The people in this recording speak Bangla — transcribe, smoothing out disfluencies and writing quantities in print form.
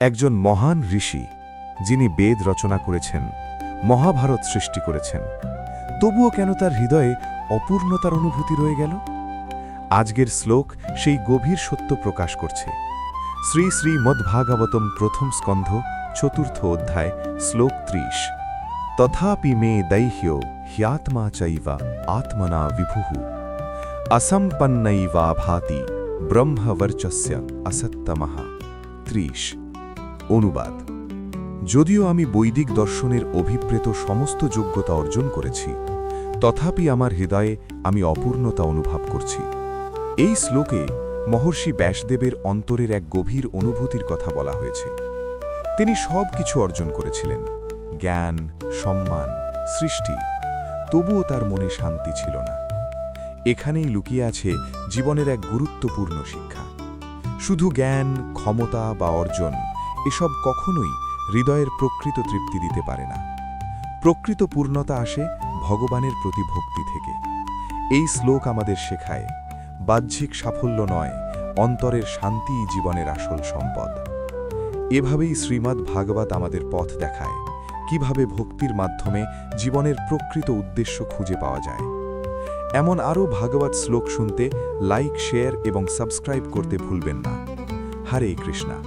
একজন মহান ঋষি, যিনি বেদ রচনা করেছেন, মহাভারত সৃষ্টি করেছেন, তবুও কেন তার হৃদয়ে অপূর্ণতার অনুভূতি রয়ে গেল? আজকের শ্লোক সেই গভীর সত্য প্রকাশ করছে। শ্রী শ্রী মদ্ভাগবতম প্রথম স্কন্ধ চতুর্থ অধ্যায় শ্লোক ৩০। তথাপি মে দৈহ্য হ্যাত্মা চৈব আত্মনা বিভুঃ অসম্পন্নৈবা ভাতি ব্রহ্মবর্চস্য অসত্তমঃ। ৩০। অনুবাদ: যদিও আমি বৈদিক দর্শনের অভিপ্রেত সমস্ত যোগ্যতা অর্জন করেছি, তথাপি আমার হৃদয়ে আমি অপূর্ণতা অনুভব করছি। এই শ্লোকে মহর্ষি ব্যাসদেবের অন্তরের এক গভীর অনুভূতির কথা বলা হয়েছে। তিনি সব কিছু অর্জন করেছিলেন, জ্ঞান, সম্মান, সৃষ্টি, তবুও তার মনে শান্তি ছিল না। এখানেই লুকিয়ে আছে জীবনের এক গুরুত্বপূর্ণ শিক্ষা। শুধু জ্ঞান, ক্ষমতা বা অর্জন এসব কখনোই হৃদয়ের প্রকৃত তৃপ্তি দিতে পারে না। প্রকৃত পূর্ণতা আসে ভগবানের প্রতি ভক্তি থেকে। এই শ্লোক আমাদের শেখায়, বাহ্যিক সাফল্য নয়, অন্তরের শান্তিই জীবনের আসল সম্পদ। এভাবেই শ্রীমদ্ ভাগবত আমাদের পথ দেখায়, কিভাবে ভক্তির মাধ্যমে জীবনের প্রকৃত উদ্দেশ্য খুঁজে পাওয়া যায়। এমন আরও ভাগবত শ্লোক শুনতে লাইক, শেয়ার এবং সাবস্ক্রাইব করতে ভুলবেন না। হরে কৃষ্ণা।